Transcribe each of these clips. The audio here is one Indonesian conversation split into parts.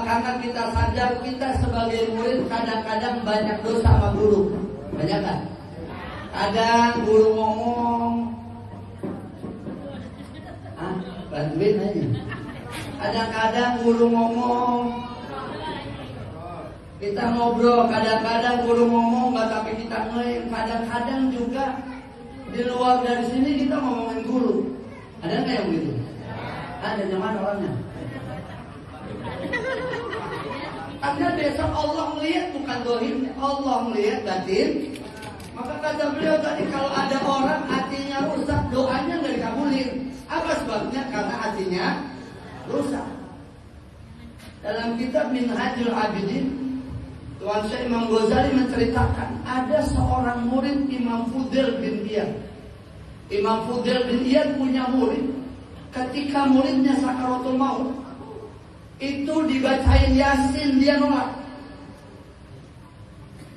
Karena kita sadar kita sebagai murid kadang-kadang banyak dosa sama guru. Banyak kan? Kadang guru ngomong, bantuin aja. Kadang-kadang guru ngomong, kita ngobrol. Kadang-kadang guru ngomong nggak tapi kita ngein. Kadang-kadang juga di luar dari sini kita ngomongin guru. Ada nggak yang begitu? Ada, yang mana orangnya? Karena besok Allah melihat bukan dohir, Allah melihat batin. Maka kata beliau tadi, kalau ada orang hatinya rusak, doanya nggak dikabulin. Apa sebabnya? Karena hatinya rusak. Dalam kitab Minhajul Abidin, Tuan Syekh Imam Ghazali menceritakan ada seorang murid Imam Fudail bin Iyad. Imam Fudail bin Iyad punya murid. Ketika muridnya sakaratul maut, itu dibacain Yasin, dia nolak.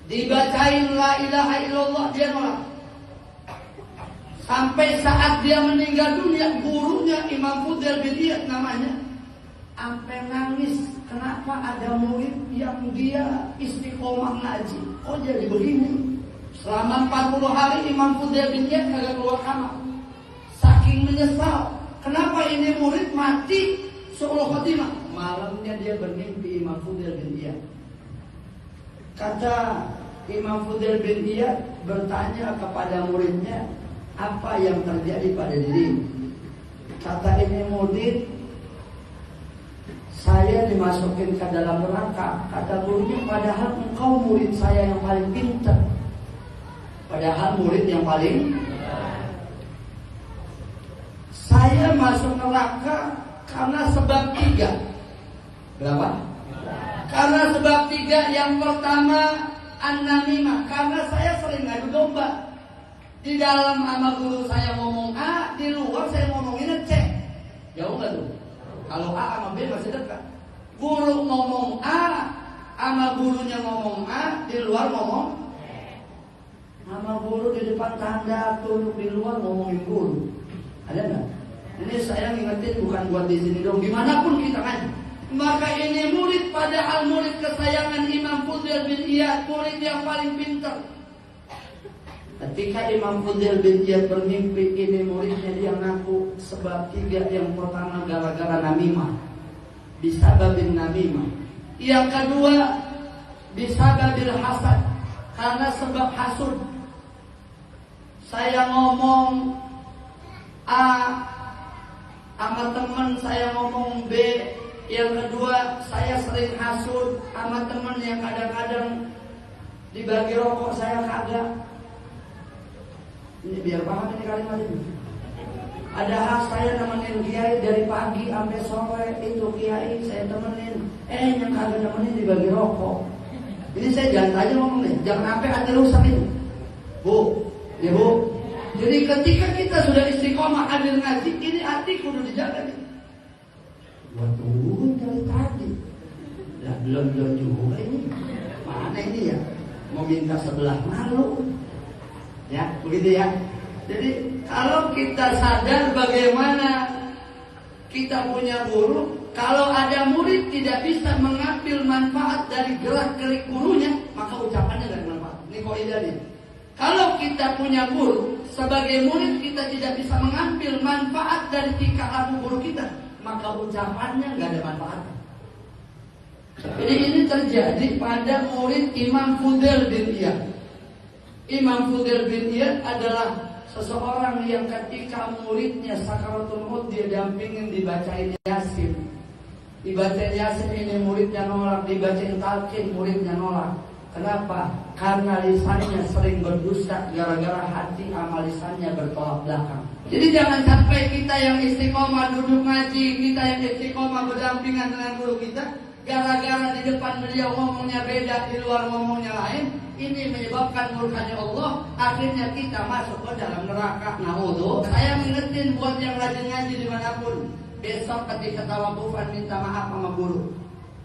Dibacain la ilaha illallah, dia nolak. Sampai saat dia meninggal dunia, gurunya Imam Fudail bin Iyad namanya, sampai nangis. Kenapa ada murid yang dia istiqomah ngaji, kok jadi begini? Selama 40 hari Imam Fudail bin Iyad kagak keluar kamar. Saking menyesal, kenapa ini murid mati su'ul khotimah? Malamnya dia bermimpi Imam Fudail bin Iyad. Kata Imam Fudail bin Iyad bertanya kepada muridnya, apa yang terjadi pada dirimu? Kata ini murid, saya dimasukin ke dalam neraka. Kata gurunya, padahal engkau murid saya yang paling pintar. Padahal murid yang paling, saya masuk neraka karena sebab 3. Berapa? Karena sebab 3. Yang pertama, an-namimah. Karena saya sering ngadu domba. Di dalam sama guru saya ngomong A, di luar saya ngomonginnya C. Jauh gak tuh? Kalau A sama B masih dekat. Guru ngomong A, sama gurunya ngomong A, di luar ngomong sama guru di depan tanda tuh, di luar ngomongin guru. Ada nggak? Ini saya ngingetin bukan buat di sini dong, dimanapun kita kan. Maka ini murid, padahal murid kesayangan Imam Fudail bin Iyad, murid yang paling pintar. Ketika Imam Fudail bin Iyad bermimpi, ini muridnya dia ngaku sebab 3. Yang pertama gara-gara namimah, bisababil namimah. Yang kedua bisababil hasad, karena sebab hasud. Saya ngomong A sama teman, saya ngomong B. Yang kedua, saya sering hasud sama teman yang kadang-kadang dibagi rokok saya kagak. Ini biar paham ini kalimat ini. Ada hal saya nemenin kiai dari pagi sampai sore, itu kiai saya temenin. Yang kagak nemenin dibagi rokok. Ini saya jangan aja ngomong nih, jangan sampai hati rusak itu. Bu, ya bu. Jadi ketika kita sudah istiqomah hadir ngaji, ini hati kudu dijaga nih. Buat tungguin dari tadi. Lah belum juga ini. Mana ini ya? Mau minta sebelah malu. Ya, begitu ya. Jadi kalau kita sadar bagaimana kita punya guru, kalau ada murid tidak bisa mengambil manfaat dari gerak-gerik gurunya, maka ucapannya tidak bermanfaat. Ini kaidah nih. Kalau kita punya guru, sebagai murid kita tidak bisa mengambil manfaat dari tingkah laku guru kita, maka ucapannya nggak ada manfaatnya. Jadi ini terjadi pada murid Imam Fudail bin Iyad. Imam Fudail bin Iyad adalah seseorang yang ketika muridnya sakaratul maut dia dampingin dibacain Yasin. Dibacain Yasin ini muridnya nolak, dibacain talqin muridnya nolak. Kenapa? Karena lisannya sering berdusta, gara-gara hati amal lisannya bertolak belakang. Jadi jangan sampai kita yang istiqomah duduk ngaji, kita yang istiqomah berdampingan dengan guru kita, gara-gara di depan beliau ngomongnya beda, di luar ngomongnya lain, ini menyebabkan murkanya Allah. Akhirnya kita masuk ke dalam neraka. Naudzu. Saya mengingetin buat yang rajin ngaji dimanapun, besok ketika tawakufan minta maaf sama guru.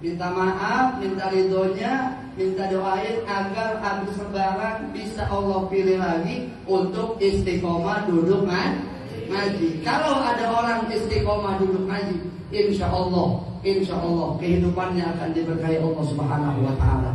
Minta maaf, minta ridhonya, minta doain agar habis lebaran bisa Allah pilih lagi untuk istiqomah duduk ngaji. ngaji. Kalau ada orang istiqomah duduk ngaji, insya Allah kehidupannya akan diberkahi Allah Subhanahu wa Ta'ala.